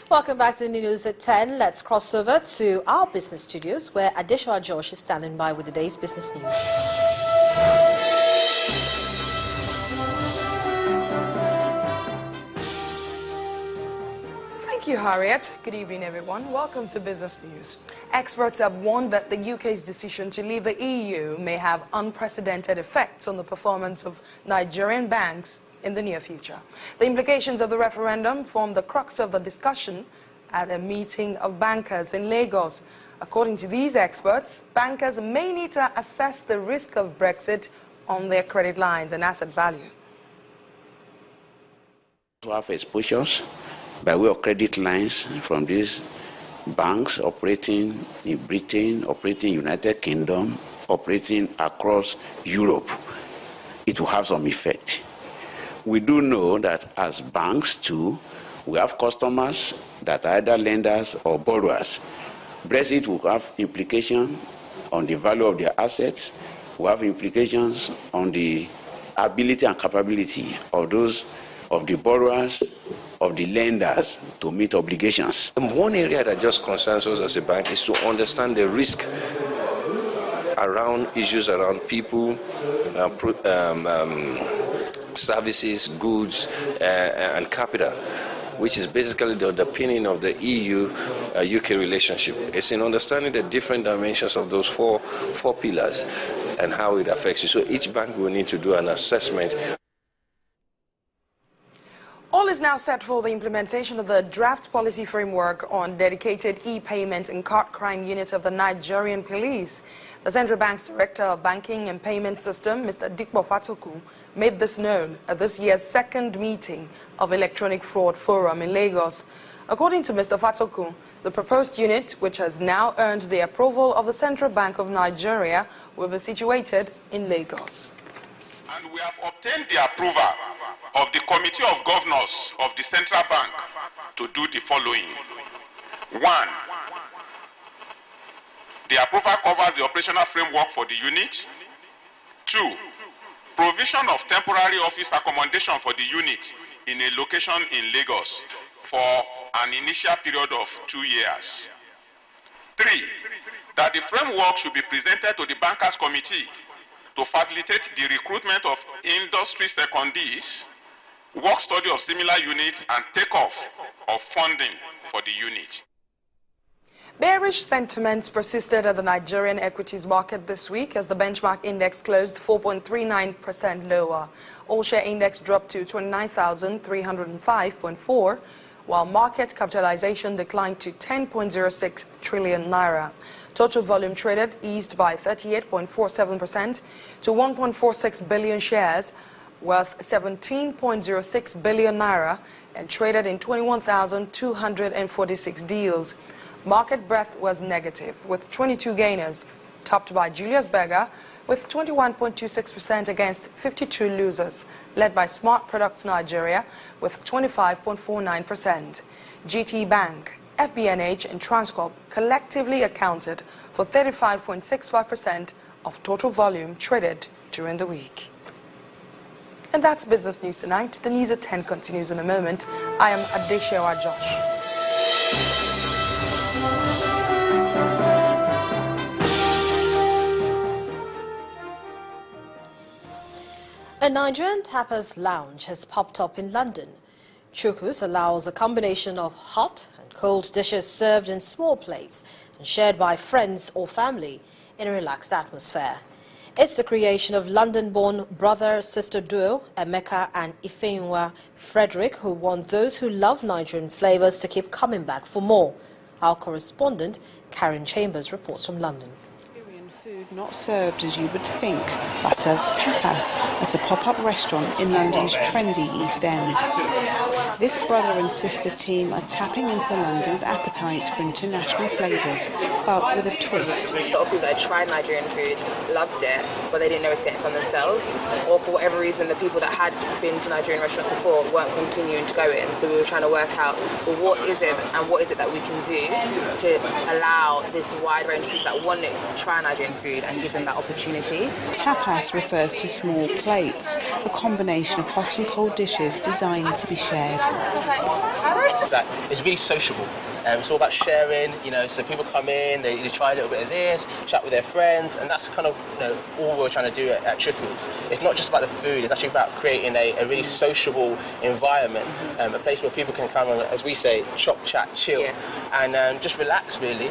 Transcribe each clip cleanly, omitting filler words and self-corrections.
Welcome back to the news at 10. Let's cross over to our business studios where Adeshwa Josh is standing by with the day's business news. Thank you, Harriet. Good evening, everyone. Welcome to Business News. Experts have warned that the UK's decision to leave the EU may have unprecedented effects on the performance of Nigerian banks in the near future. The implications of the referendum form the crux of the discussion at a meeting of bankers in Lagos. According to these experts, bankers may need to assess the risk of Brexit on their credit lines and asset value. To have exposures by way of credit lines from these banks operating in Britain, operating in United Kingdom, operating across Europe, it will have some effect. We do know that as banks too, we have customers that are either lenders or borrowers. Brexit will have implications on the value of their assets, will have implications on the ability and capability of those of the borrowers, of the lenders to meet obligations. One area that just concerns us as a bank is to understand the risk around issues around people, services, goods, and capital, which is basically the underpinning of the EU-UK relationship. It's in understanding the different dimensions of those four pillars and how it affects you. So each bank will need to do an assessment. All is now set for the implementation of the draft policy framework on dedicated e-payment and card crime unit of the Nigerian police. The Central Bank's Director of Banking and Payment System, Mr. Dikpo Fatoku, made this known at this year's second meeting of Electronic Fraud Forum in Lagos. According to Mr. Fatoku, the proposed unit, which has now earned the approval of the Central Bank of Nigeria, will be situated in Lagos. And we have obtained the approval of the Committee of Governors of the Central Bank to do the following. 1. The approval covers the operational framework for the unit. 2. Provision of temporary office accommodation for the unit in a location in Lagos for an initial period of 2 years. 3. That the framework should be presented to the Bankers Committee to facilitate the recruitment of industry secondees, work study of similar units, and takeoff of funding for the unit. Bearish sentiments persisted at the Nigerian equities market this week as the benchmark index closed 4.39% lower. All-share index dropped to 29,305.4, while market capitalization declined to 10.06 trillion naira. Total volume traded eased by 38.47% to 1.46 billion shares, worth 17.06 billion naira, and traded in 21,246 deals. Market breadth was negative, with 22 gainers, topped by Julius Berger with 21.26% against 52 losers, led by Smart Products Nigeria with 25.49%. GT Bank, FBNH and Transcorp collectively accounted for 35.65% of total volume traded during the week. And that's Business News tonight. The news at 10 continues in a moment. I am Adeshwa Josh. A Nigerian tapas lounge has popped up in London. Chukus allows a combination of hot and cold dishes served in small plates and shared by friends or family in a relaxed atmosphere. It's the creation of London-born brother-sister duo Emeka and Ifeinwa Frederick, who want those who love Nigerian flavors to keep coming back for more. Our correspondent, Karen Chambers, reports from London. Food not served as you would think, but as tapas at a pop-up restaurant in London's trendy East End. This brother and sister team are tapping into London's appetite for international flavours, but with a twist. A lot of people that tried Nigerian food loved it, but they didn't know where to get it from themselves, or for whatever reason the people that had been to Nigerian restaurants before weren't continuing to go in, so we were trying to work out, well, what is it that we can do to allow this wide range of people that want to try Nigerian food food and give them that opportunity. Tapas refers to small plates, a combination of hot and cold dishes designed to be shared. That it's really sociable. It's all about sharing, so people come in, they try a little bit of this, chat with their friends, and that's kind of all we're trying to do at Chukwu's. It's not just about the food, it's actually about creating a really sociable environment, a place where people can come and, as we say, chop, chat, chill, and just relax, really.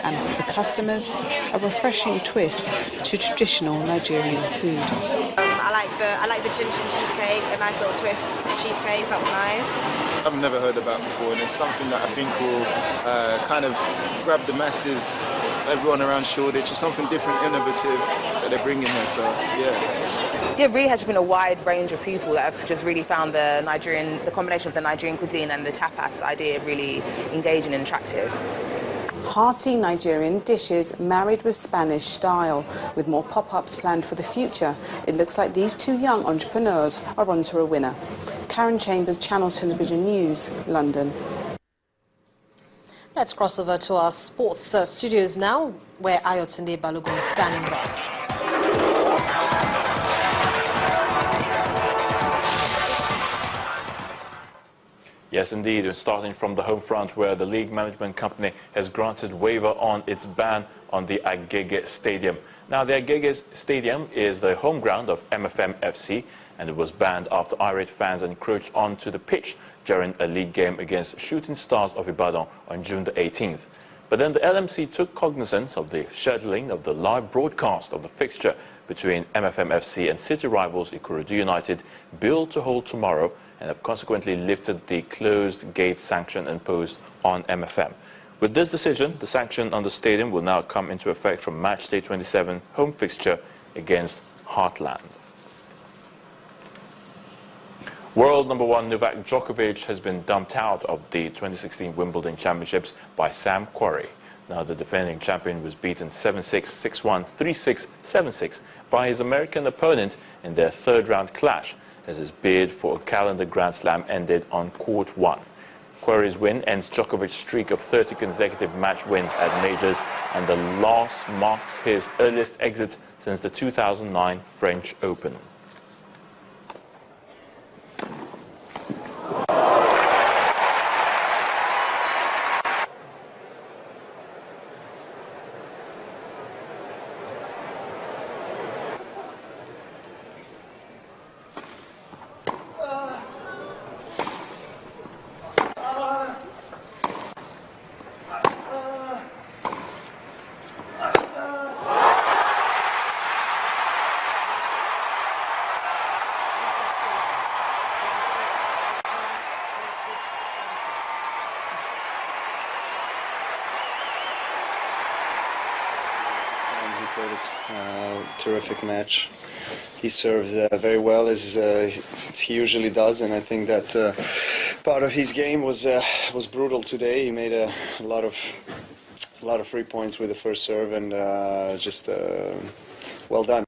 And for the customers, a refreshing twist to traditional Nigerian food. I like the chin cheesecake, a nice little twist to cheesecake, that was nice. I've never heard about before, and it's something that I think will kind of grab the masses, everyone around Shoreditch. It's something different, innovative that they're bringing here, so yeah. Yeah, it really has been a wide range of people that have just really found the combination of the Nigerian cuisine and the tapas idea really engaging and attractive. Hearty Nigerian dishes married with Spanish style. With more pop-ups planned for the future, it looks like these two young entrepreneurs are onto a winner. Karen Chambers, Channel Television News, London. Let's cross over to our sports studios now, where Ayotunde Balogun is standing by. Yes, indeed. We're starting from the home front, where the league management company has granted waiver on its ban on the Agege Stadium. Now, the Agege Stadium is the home ground of MFM FC, and it was banned after irate fans encroached onto the pitch during a league game against Shooting Stars of Ibadan on June the 18th. But then the LMC took cognizance of the scheduling of the live broadcast of the fixture between MFM FC and city rivals Ikorodu United, billed to hold tomorrow, and have consequently lifted the closed gate sanction imposed on MFM. With this decision, the sanction on the stadium will now come into effect from match day 27 home fixture against Heartland. World number one Novak Djokovic has been dumped out of the 2016 Wimbledon Championships by Sam Querry. Now, the defending champion was beaten 7-6, 6-1, 3-6, 7-6 by his American opponent in their third-round clash, as his bid for a calendar Grand Slam ended on court 1. Querry's win ends Djokovic's streak of 30 consecutive match wins at majors, and the loss marks his earliest exit since the 2009 French Open. Terrific match. He serves very well, as he usually does, and I think that part of his game was brutal today. He made a lot of free points with the first serve, and just well done.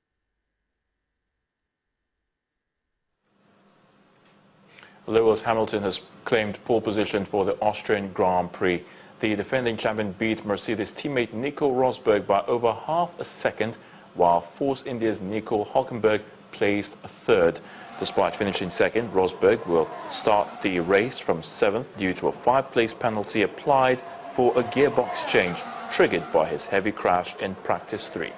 Lewis Hamilton has claimed pole position for the Austrian Grand Prix. The defending champion beat Mercedes teammate Nico Rosberg by over half a second, while Force India's Nico Hulkenberg placed third. Despite finishing second, Rosberg will start the race from 7th due to a 5-place penalty applied for a gearbox change triggered by his heavy crash in practice 3.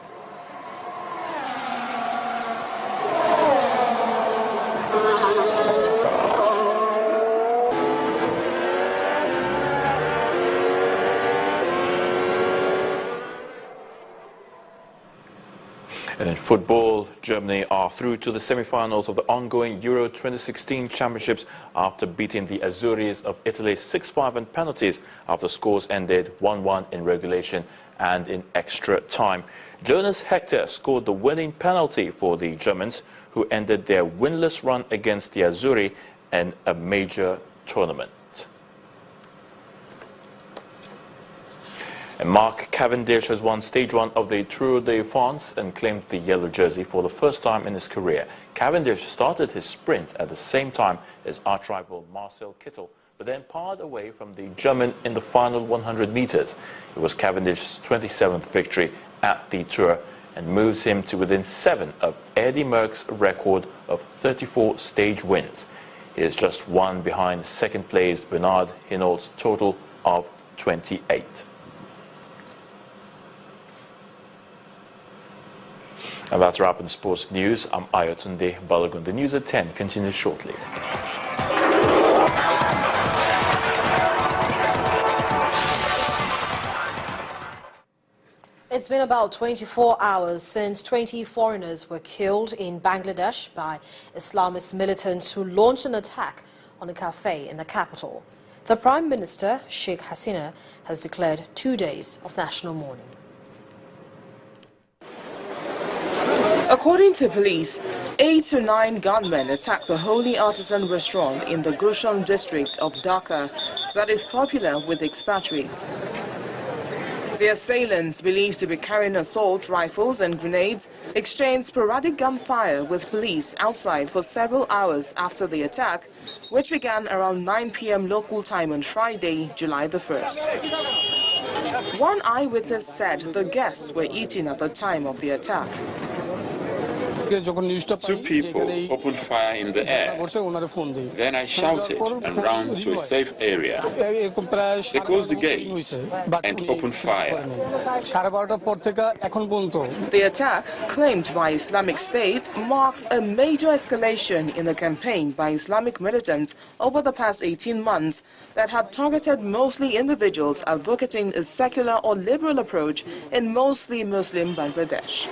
And in football, Germany are through to the semi-finals of the ongoing Euro 2016 championships after beating the Azzurris of Italy 6-5 in penalties after scores ended 1-1 in regulation and in extra time. Jonas Hector scored the winning penalty for the Germans, who ended their winless run against the Azzurri in a major tournament. And Mark Cavendish has won stage 1 of the Tour de France and claimed the yellow jersey for the first time in his career. Cavendish started his sprint at the same time as arch-rival Marcel Kittel, but then parred away from the German in the final 100 meters. It was Cavendish's 27th victory at the Tour and moves him to within 7 of Eddie Merckx's record of 34 stage wins. He is just 1 behind second-placed Bernard Hinault's total of 28. And that's a wrap in sports news. I'm Ayotunde Balogun. The news at 10 continues shortly. It's been about 24 hours since 20 foreigners were killed in Bangladesh by Islamist militants who launched an attack on a cafe in the capital. The Prime Minister, Sheikh Hasina, has declared 2 days of national mourning. According to police, 8 to 9 gunmen attacked the Holy Artisan restaurant in the Gulshan district of Dhaka that is popular with expatriates. The assailants, believed to be carrying assault rifles and grenades, exchanged sporadic gunfire with police outside for several hours after the attack, which began around 9 p.m. local time on Friday, July the 1st. One eyewitness said the guests were eating at the time of the attack. 2 people opened fire in the air. Then I shouted and ran to a safe area. They closed the gates and opened fire. The attack, claimed by Islamic State, marks a major escalation in the campaign by Islamic militants over the past 18 months that had targeted mostly individuals advocating a secular or liberal approach in mostly Muslim Bangladesh.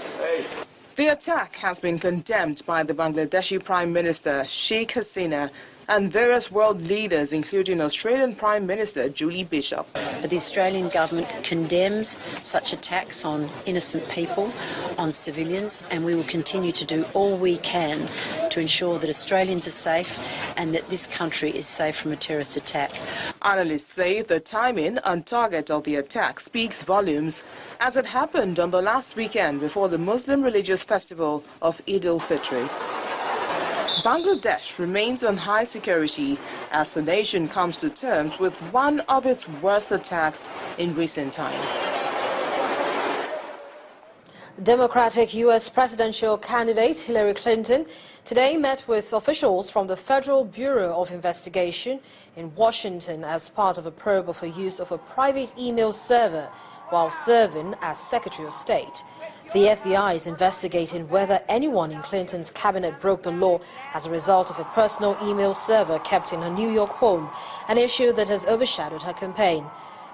The attack has been condemned by the Bangladeshi Prime Minister Sheikh Hasina and various world leaders, including Australian Prime Minister Julie Bishop. The Australian government condemns such attacks on innocent people, on civilians, and we will continue to do all we can to ensure that Australians are safe and that this country is safe from a terrorist attack. Analysts say the timing and target of the attack speaks volumes, as it happened on the last weekend before the Muslim religious festival of Eid al-Fitr. Bangladesh remains on high security as the nation comes to terms with one of its worst attacks in recent time. Democratic U.S. presidential candidate Hillary Clinton today met with officials from the Federal Bureau of Investigation in Washington as part of a probe of her use of a private email server while serving as Secretary of State. The FBI is investigating whether anyone in Clinton's cabinet broke the law as a result of a personal email server kept in her New York home, an issue that has overshadowed her campaign.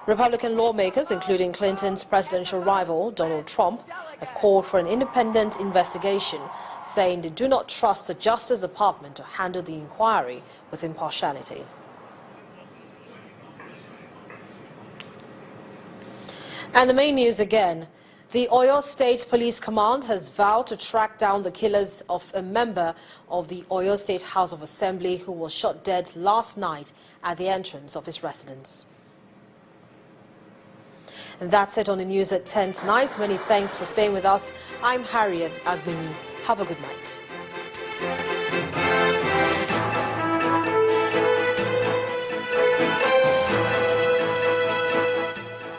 Republican lawmakers, including Clinton's presidential rival, Donald Trump, have called for an independent investigation, saying they do not trust the Justice Department to handle the inquiry with impartiality. And the main news again. The Oyo State Police Command has vowed to track down the killers of a member of the Oyo State House of Assembly who was shot dead last night at the entrance of his residence. And that's it on the news at 10 tonight. Many thanks for staying with us. I'm Harriet Agbemi. Have a good night.